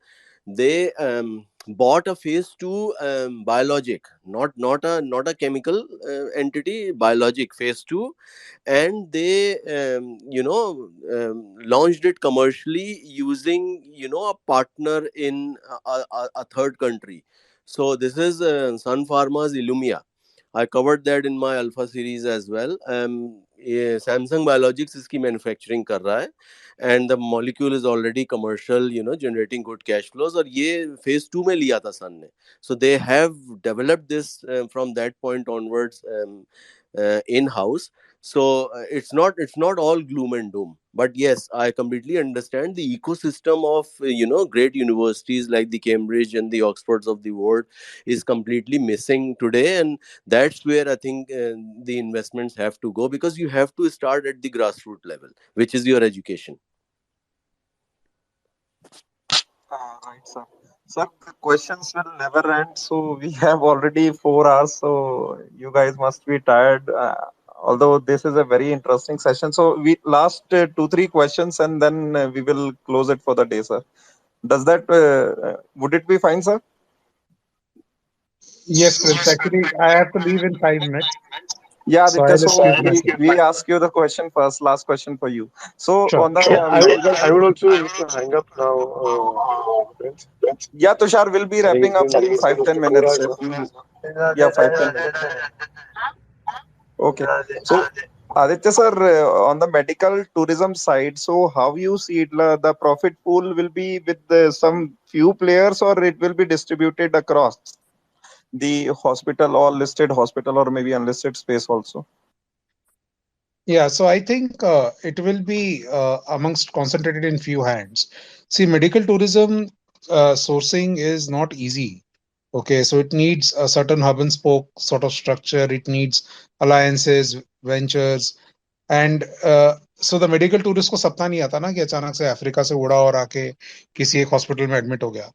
bought a phase 2 biologic, not a chemical entity, biologic phase 2, and they launched it commercially using a partner in a third country. So this is Sun Pharma's Illumia. I covered that in my Alpha series as well. ये Samsung Biologics इसकी manufacturing कर रहा है, and the molecule is already commercial, generating good cash flows. और ये phase 2 में लिया था Sun ने. So they have developed this from that point onwards in house. So it's not all gloom and doom, but yes, I completely understand the ecosystem of great universities like the Cambridge and the Oxfords of the world is completely missing today, and that's where I think the investments have to go, because you have to start at the grassroots level, which is your education. Right, sir. Sir, the questions will never end. So we have already 4 hours. So you guys must be tired. Although this is a very interesting session. So we last 2 3 questions and then we will close it for the day, sir. Does that would it be fine, sir? Yes, Prince. Actually, I have to leave in 5 minutes, Yeah, so Aditya. I'll So excuse myself. we ask you the question first. Last question for you. So Sure, on the sure. I would also need to hang up now, Prince. yeah, Tushar will be I think wrapping it's up been in almost five close ten to 4 minutes. hours If now. you yeah 5 10 minutes. Okay. So, Aditya sir, on the medical tourism side, so how you see it? The profit pool will be with some few players, or it will be distributed across the hospital, or listed hospital, or maybe unlisted space also. Yeah, so I think it will be amongst concentrated in few hands. See, medical tourism sourcing is not easy. Okay, so it needs a certain hub and spoke sort of structure. It needs alliances, ventures, and so the medical tourist को सपना नहीं आता ना कि अचानक से Africa से उड़ा और आके किसी एक हॉस्पिटल में एडमिट हो गया.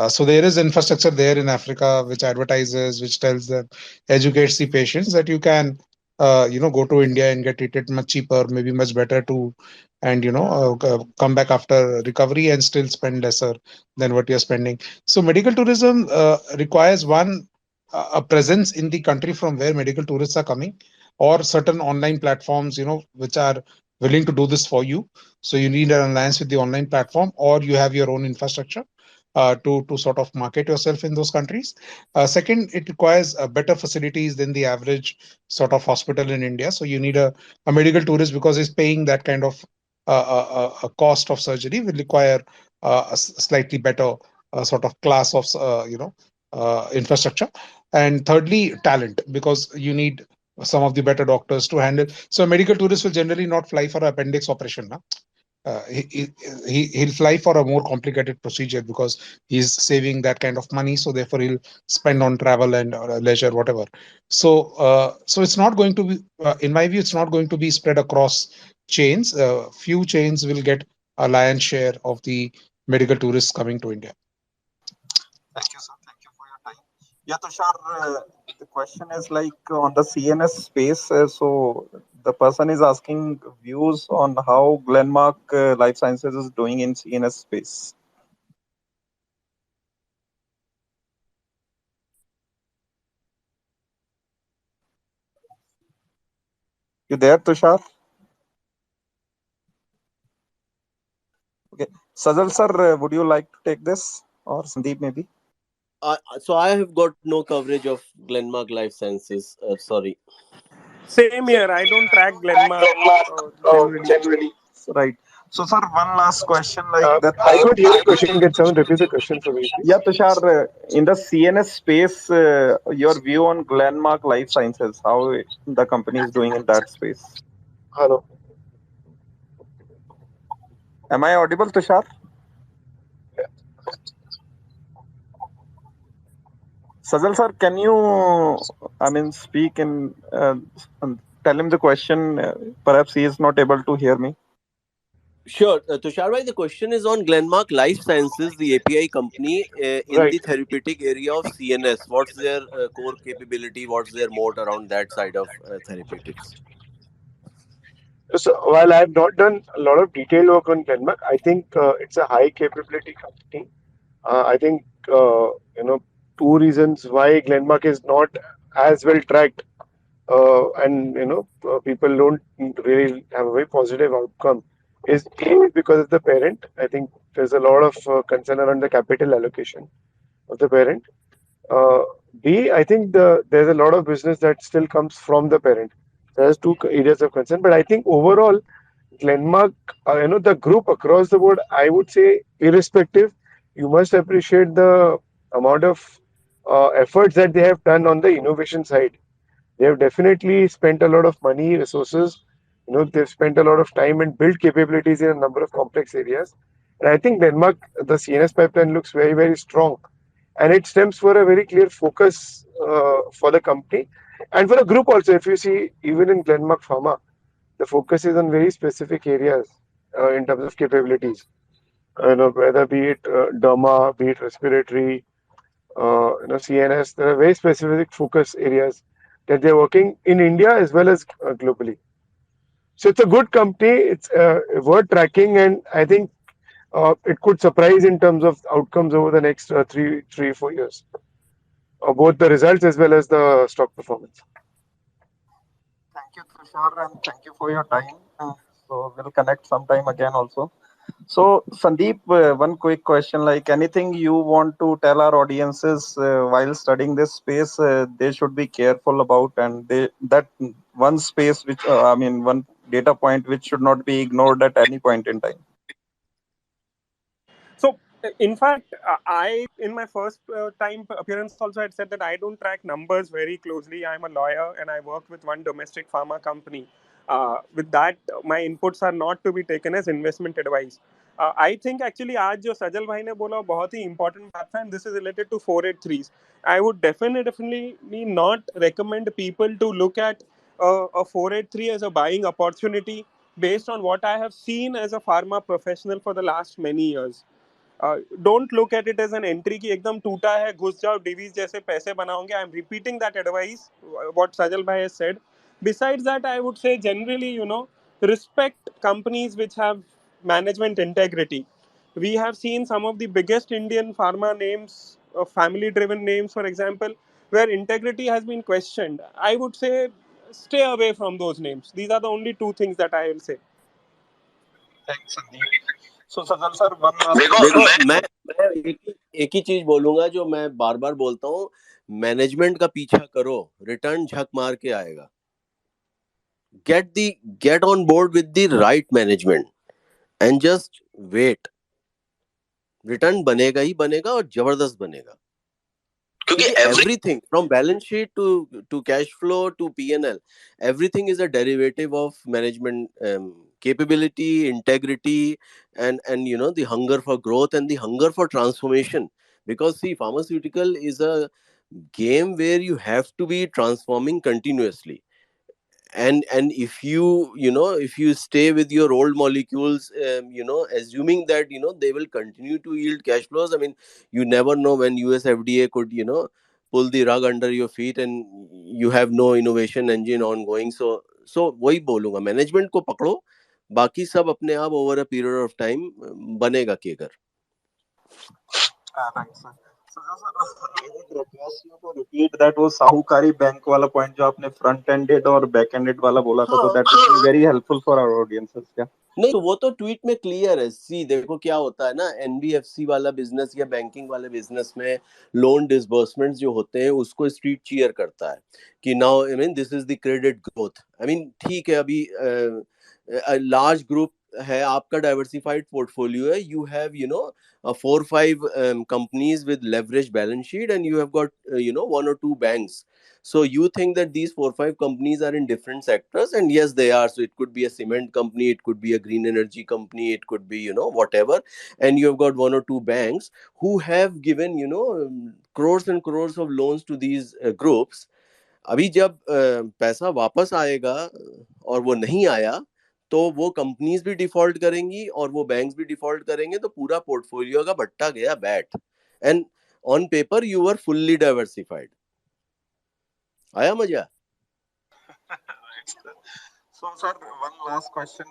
So there is infrastructure there in Africa which advertises, which tells them, educates the patients that you can, go to India and get treated much cheaper, maybe much better too, and come back after recovery and still spend lesser than what you're spending. So medical tourism requires one a presence in the country from where medical tourists are coming, or certain online platforms, which are willing to do this for you. So you need an alliance with the online platform, or you have your own infrastructure to sort of market yourself in those countries. Second, it requires better facilities than the average sort of hospital in India. So you need a medical tourist, because he's paying that kind of a cost of surgery, will require slightly better sort of class of infrastructure. And thirdly, talent, because you need some of the better doctors to handle. So a medical tourist will generally not fly for an appendix operation. Na? He'll fly for a more complicated procedure because he's saving that kind of money. So therefore, he'll spend on travel and leisure, whatever. So it's not going to be, in my view, it's not going to be spread across chains. Few chains will get a lion's share of the medical tourists coming to India. Thank you, sir. Thank you for your time. Yeah, Tushar, the question is like on the CNS space. So the person is asking views on how Glenmark Life Sciences is doing in CNS space. You there, Tushar? Okay. Sajal sir, would you like to take this, or Sandeep maybe? So I have got no coverage of Glenmark Life Sciences. Sorry. Same here. I don't track Glenmark generally. Right. So, sir, one last question like that. I could hear the question. Can someone repeat the question for me, Yeah, please? Tushar, in the CNS space, your view on Glenmark Life Sciences, how the company is doing in that space. Hello. Am I audible, Tushar? Sajal sir, can you, I mean, speak in, tell him the question? Perhaps he is not able to hear me. Sure, Tushar bhai, the question is on Glenmark Life Sciences, the API company in Right. the therapeutic area of CNS. What's their core capability? What's their moat around that side of therapeutics? So while I have not done a lot of detailed work on Denmark, I think it's a high capability company. I think two reasons why Glenmark is not as well tracked, and people don't really have a very positive outcome. Is A, because of the parent. I think there's a lot of concern around the capital allocation of the parent. Uh, B, I think there's a lot of business that still comes from the parent. There's two areas of concern, but I think overall, Glenmark, the group across the board, I would say, irrespective, you must appreciate the amount of efforts that they have done on the innovation side. They have definitely spent a lot of money, resources. They've spent a lot of time and built capabilities in a number of complex areas. And I think Denmark, the CNS pipeline looks very, very strong. And it stems for a very clear focus for the company and for the group also. If you see, even in Glenmark Pharma, the focus is on very specific areas in terms of capabilities. Whether be it derma, be it respiratory, CNS, there are very specific focus areas that they're working in India as well as globally. So it's a good company. It's worth tracking, and I think it could surprise in terms of outcomes over the next 3, 4 years, both the results as well as the stock performance. Thank you, Tushar, and thank you for your time. So we'll connect sometime again also. So Sandeep, one quick question: like anything you want to tell our audiences while studying this space, they should be careful about, and they that one space which I mean one data point which should not be ignored at any point in time. So, in fact, in my first time appearance also, had said that I don't track numbers very closely. I'm a lawyer and I work with one domestic pharma company. With that, my inputs are not to be taken as investment advice. I think actually आज जो सजल भाई ने बोला बहुत ही important बात था, and this is related to 483s. I would definitely not recommend people to look at a 483 as a buying opportunity based on what I have seen as a pharma professional for the last many years. Don't look at it as an entry की एकदम टूटा है घुस जाओ डिवीज जैसे पैसे बनाओगे I am repeating that advice what Sajal भाई has said besides that I would say generally respect companies which have management integrity. We have seen some of the biggest Indian pharma names, family driven names for example, where integrity has been questioned. I would say stay away from those names. These are the only two things that I will say. Thanks, Sandeep. So Sajal sir, one last देखो, question. मैं एक ही चीज बोलूंगा जो मैं बार बार बोलता हूँ। Management का पीछा करो, रिटर्न झक मार के आएगा। Get on board with the right management and just wait. Return बनेगा ही बनेगा और जबरदस्त बनेगा। क्योंकि everything from balance sheet to cash flow to P&L, everything is a derivative of management capability, integrity, and the hunger for growth and the hunger for transformation. Because see, pharmaceutical is a game where you have to be transforming continuously. And if if you stay with your old molecules, assuming that they will continue to yield cash flows, I mean, you never know when US FDA could pull the rug under your feet and you have no innovation engine ongoing. So वही बोलूंगा, management को पकड़ो, बाकी सब अपने आप over a period of time बनेगा केकर। Thanks, sir. So, sir, I would request you to repeat that वो साहूकारी बैंक वाला point जो आपने front ended और back ended वाला बोला था, तो that would be very helpful for our audiences. क्या? नहीं, तो वो तो ट्वीट में क्लियर है। सी देखो क्या होता है ना, एनबीएफसी वाला बिजनेस या बैंकिंग वाले बिजनेस में लोन डिसबर्समेंट्स जो होते हैं उसको स्ट्रीट चीयर करता है कि now I mean this is the credit growth. I mean ठीक है, अभी लार्ज ग्रुप है, आपका डाइवर्सिफाइड पोर्टफोलियो है, you have 4-5 companies with leveraged balance sheet and you have got 1 or 2 banks. So you think that these 4-5 companies are in different sectors, and yes they are. So it could be a cement company, it could be a green energy company, it could be whatever, and you have got 1 or 2 banks who have given crores and crores of loans to these groups. अभी जब पैसा वापस आएगा और वो नहीं आया, तो वो कंपनीज भी डिफॉल्ट करेंगी और वो बैंक्स भी डिफॉल्ट करेंगे, तो पूरा पोर्टफोलियो का बट्टा गया बैठ. And on paper you are fully diversified. आया मजा? So, sir, one last question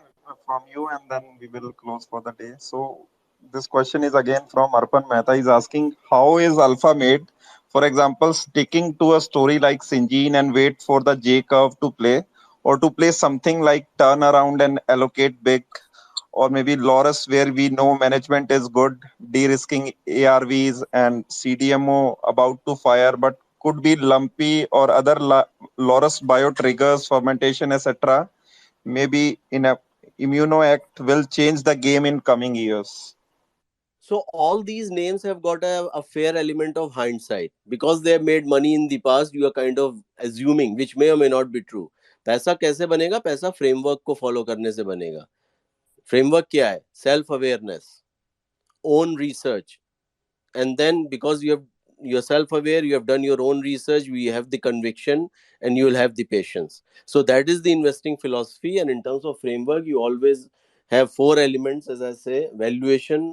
from you, and then we will close for the day. So, this question is again from Arpan Mehta. He's asking, how is Alpha made? For example, sticking to a story like Sinjin and wait for the J curve to play, or to play something like turn around and allocate big, or maybe Loris, where we know management is good, de-risking ARVs and CDMO about to fire, but could be lumpy or other Loris bio triggers, fermentation, etc. Maybe in a immunoact will change the game in coming years. So all these names have got a fair element of hindsight because they have made money in the past. You are kind of assuming, which may or may not be true. पैसा कैसे बनेगा? पैसा framework को follow करने से बनेगा. Framework क्या है? Self awareness, own research, and then because you're self-aware, you have done your own research, we have the conviction, and you will have the patience. So that is the investing philosophy. And in terms of framework, you always have four elements, as I say: valuation,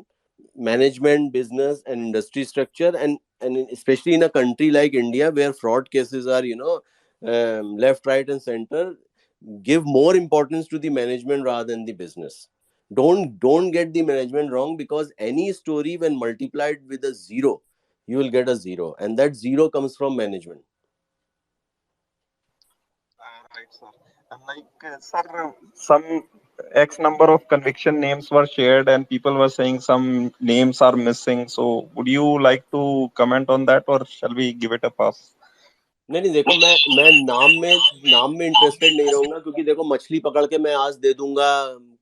management, business, and industry structure. And especially in a country like India, where fraud cases are, left, right, and center, give more importance to the management rather than the business. Don't get the management wrong, because any story when multiplied with a zero, you will get a zero, and that zero comes from management. Right, sir. And sir, some X number of conviction names were shared, and people were saying some names are missing. So, would you like to comment on that, or shall we give it a pass? नहीं नहीं, देखो, मैं नाम में interested नहीं रहूंगा, क्योंकि देखो, मछली पकड़ के मैं आज दे दूंगा,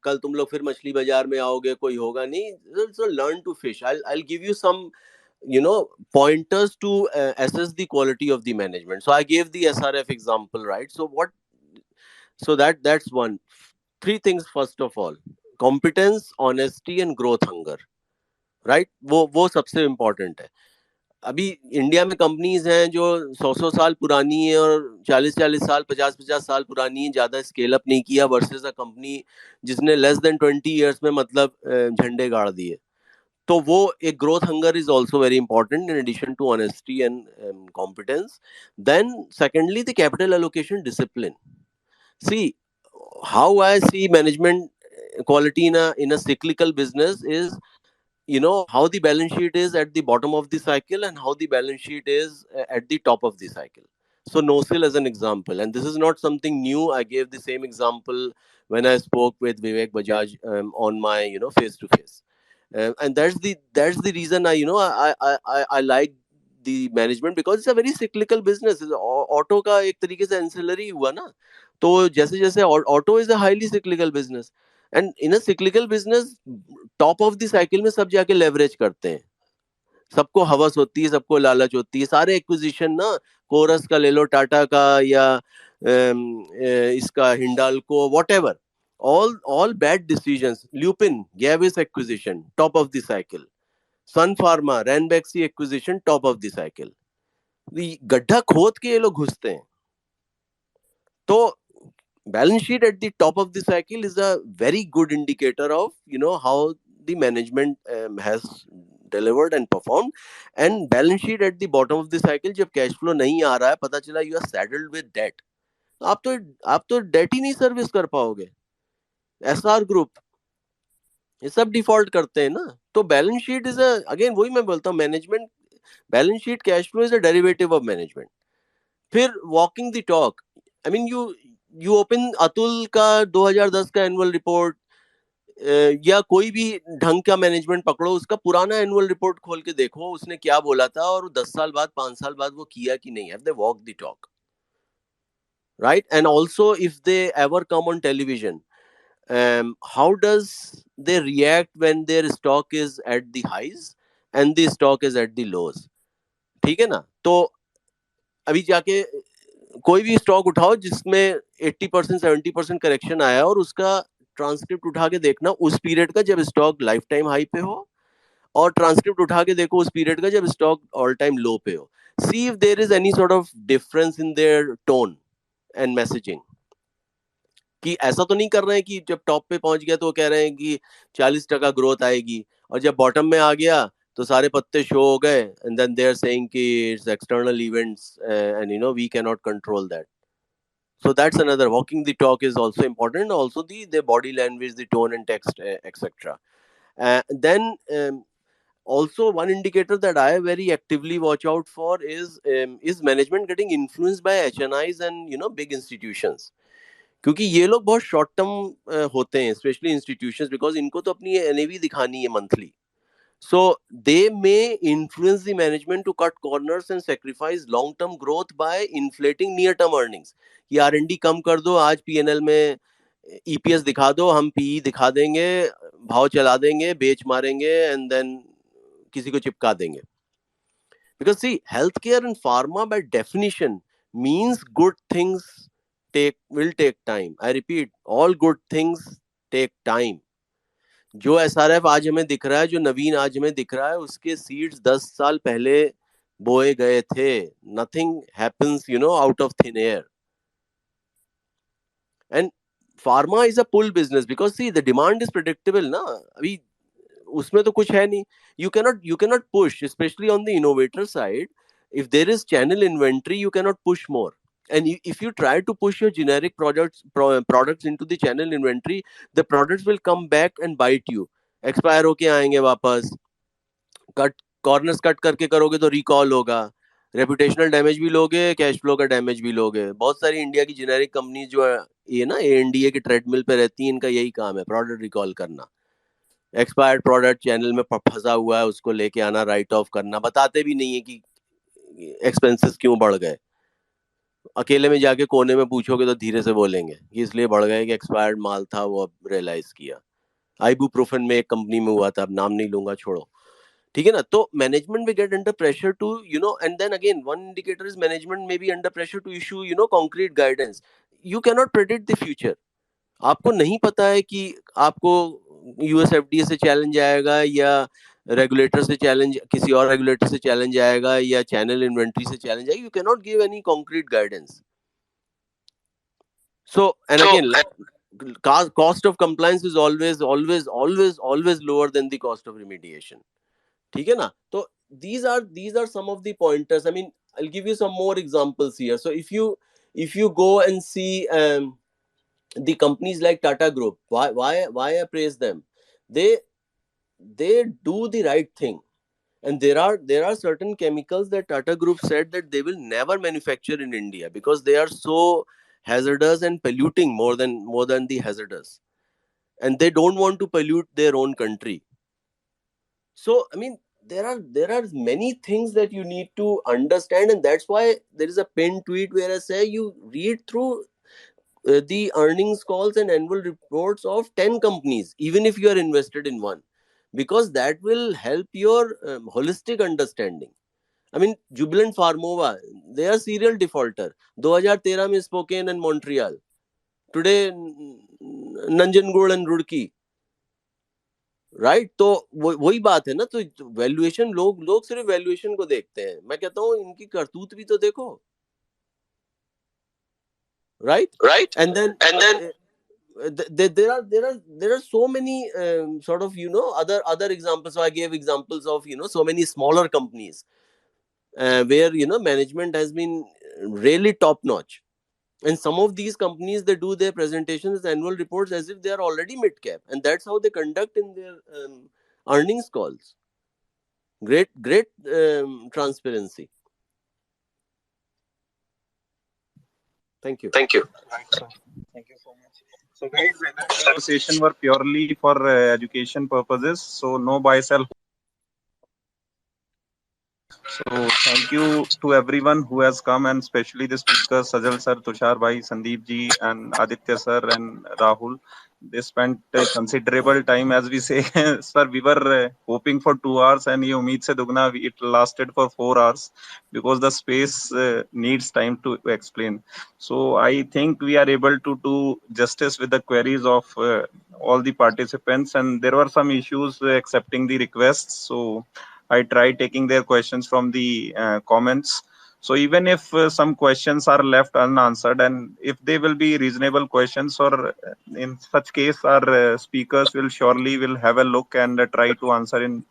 कल तुम लोग फिर मछली बाजार में आओगे, कोई होगा नहीं. So learn to fish. I'll give you some pointers to assess the quality of the management. So I gave the SRF example, right? So that's one. Three things. First of all, competence, honesty, and growth hunger, right? वो सबसे important है. अभी India में companies हैं जो 100 साल पुरानी है और 40 साल, 50 साल पुरानी है, ज्यादा स्केल अप नहीं किया, वर्सेस अ कंपनी जिसने लेस देन 20 years में मतलब झंडे गाड़ दिए. तो वो एक growth hunger is also very important in addition to honesty and competence. Then secondly, the capital allocation discipline. See, how I see management quality in a cyclical business is, how the balance sheet is at the bottom of the cycle and how the balance sheet is at the top of the cycle. So NoSil as an example, and this is not something new. I gave the same example when I spoke with Vivek Bajaj on my face to face. And that's the reason I like the management, because it's a very cyclical business. Auto का एक तरीके से ancillary हुआ ना. तो जैसे जैसे auto is a highly cyclical business, and in a cyclical business top of the cycle में सब जाके लेवरेज करते हैं. सबको हवस होती है, सबको लालच होती है. सारे एक्विजिशन ना, कोरस का ले लो, टाटा का, या इसका Hindalco, what ever, all bad decisions. Lupin, Gavis acquisition, top of the cycle. Sun Pharma, Ranbaxy acquisition, top of the cycle. गड्ढा खोद के ये लोग घुसते हैं. तो balance sheet at the top of the cycle is a very good indicator of how the management has delivered and performed. And balance sheet at the bottom of the cycle, जब cash flow नहीं आ रहा है, पता चला you are saddled with debt, आप तो debt ही नहीं service कर पाओगे. SR ग्रुप, ये सब डिफॉल्ट करते हैं ना. तो बैलेंस शीट इज अगेन, वही मैं बोलता हूँ, management balance sheet cash flow is a derivative of management. फिर walking the talk. I mean, you open Atul का 2010 का एनुअल रिपोर्ट, या कोई भी ढंग का मैनेजमेंट पकड़ो, उसका पुराना एनुअल रिपोर्ट खोल के देखो, उसने क्या बोला था, और 10 साल बाद, 5 साल बाद वो किया कि नहीं. Have they walk the talk, right? And also if they ever come on television, how does they react when their stock is at the highs and the stock is at the lows? ठीक है ना? तो अभी जाके कोई भी stock उठाओ जिसमें 80% 70% करेक्शन आया, और उसका ट्रांसक्रिप्ट उठा के देखना उस पीरियड का जब स्टॉक लाइफ टाइम हाई पे हो, और ट्रांसक्रिप्ट उठा के देखो उस पीरियड का जब स्टॉक ऑल टाइम लो पे हो. See if there is any sort of difference in their tone and messaging, कि ऐसा तो नहीं कर रहे हैं कि जब टॉप पे पहुंच गया तो वो कह रहे हैं कि 40% ग्रोथ आएगी, और जब बॉटम में आ गया तो सारे पत्ते शो हो गए, and then they are saying कि it's external events and we can not control that. So that's another. Walking the talk is also important. Also the body language, the tone and text, etc. Then also one indicator that I very actively watch out for is management getting influenced by HNIs and big institutions. क्योंकि ये लोग बहुत short term होते हैं, specially institutions, because इनको तो अपनी NAV दिखानी है monthly. So they may influence the management to cut corners and sacrifice long-term growth by inflating near-term earnings. कि R&D कम कर दो, आज P&L में EPS दिखा दो, हम PE दिखा देंगे, भाव चला देंगे, बेच मारेंगे, and then किसी को चिपका देंगे. Because see, healthcare and pharma by definition means good things will take time. I repeat, all good things take time. जो SRF आज हमें दिख रहा है, जो नवीन आज हमें दिख रहा है, उसके सीड्स 10 साल पहले बोए गए थे. Nothing happens out of thin air. And pharma is a pull business because see the demand is predictable ना. अभी उसमें तो कुछ है नहीं. You cannot push, specially on the innovator side. If there is channel inventory, you cannot push more. And if you try to push your generic products into the channel inventory, the products will come back and bite you. Expire होके आएंगे वापस. Corners cut करके करोगे तो recall होगा. Reputational damage भी लोगे, cash flow का डैमेज भी लोगे. बहुत सारी इंडिया की जेनेरिक कंपनी जो है ये ना ANDA के ट्रेडमिल पे रहती है, इनका यही काम है, प्रोडक्ट रिकॉल करना. एक्सपायर्ड प्रोडक्ट चैनल में फंसा हुआ है, उसको लेके आना, राइट ऑफ करना. बताते भी नहीं है कि एक्सपेंसेस क्यों बढ़ गए. अकेले में जाके कोने में पूछोगे तो धीरे से बोलेंगे कि इसलिए बढ़ गए कि एक्सपायर्ड माल था, वो अब रियलाइज किया. आइबुप्रोफेन में एक कंपनी में हुआ था, अब नाम नहीं लूंगा, छोड़ो. ठीक है ना. तो management will get under pressure to and then again one indicator is management may be under pressure to issue concrete guidance. You can not predict the future. आपको नहीं पता है कि आपको USFDA से चैलेंज आएगा, या रेगुलेटर से चैलेंज, किसी और रेगुलेटर से चैलेंज आएगा, या चैनल इन्वेंट्री से चैलेंज आएगा. You can not give any concrete guidance. So, and again, cost of compliance is always lower than the cost of remediation. ठीक है ना. तो these are some of the pointers. I mean, I'll give you some more examples here. So if you go and see the companies like Tata Group, why I praise them? They do the right thing. And there are certain chemicals that Tata Group said that they will never manufacture in India because they are so hazardous and polluting more than the hazardous, and they don't want to pollute their own country. So I mean, there are many things that you need to understand, and that's why there is a pinned tweet where I say you read through the earnings calls and annual reports of 10 companies, even if you are invested in one, because that will help your holistic understanding. I mean, Jubilant Pharmova, they are serial defaulter. 2013 में Spokane and Montreal. Today, Nanjangud and Roorkee. Right. तो वही बात है ना. तो valuation, लोग सिर्फ valuation को देखते हैं. मैं कहता हूँ इनकी करतूत भी तो देखो. Right. And then there are so many sort of other examples. So I gave examples of so many smaller companies where management has been really top notch. And some of these companies, they do their presentations, annual reports, as if they are already mid cap, and that's how they conduct in their earnings calls. Great transparency. Thank you. Right, sir. Thank you so much. So guys, this conversation were purely for education purposes, so no buy sell. So thank you to everyone who has come, and especially the speakers, Sajal sir, Tushar bhai, Sandeep ji, and Aditya sir, and Rahul. They spent considerable time, as we say. Sir, we were hoping for 2 hours, and ye umeed se dugna, it lasted for 4 hours because the space needs time to explain. So I think we are able to do justice with the queries of all the participants, and there were some issues accepting the requests. So I tried taking their questions from the comments. So even if some questions are left unanswered, and if they will be reasonable questions, or in such case, our speakers will surely will have a look and try to answer in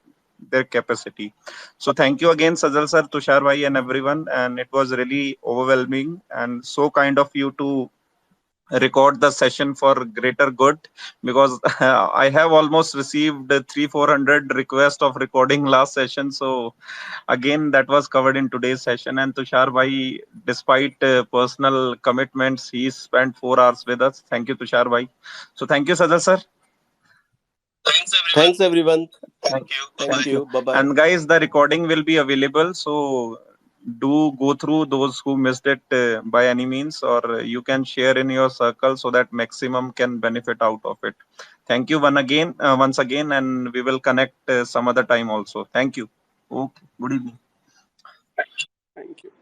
their capacity. So thank you again, Sajal sir, Tushar bhai, and everyone. And it was really overwhelming and so kind of you to record the session for greater good, because I have almost received 300-400 requests of recording last session. So again, that was covered in today's session. And Tushar bhai, despite personal commitments, he spent 4 hours with us. Thank you, Tushar bhai. So thank you, Sajal sir. Thanks, everyone. Thank you. Thank Thank you. you. Bye bye. And guys, the recording will be available. So do go through those who missed it by any means, or you can share in your circle so that maximum can benefit out of it. Thank you once again, and we will connect some other time also. Thank you. Okay. Good evening. Thank you.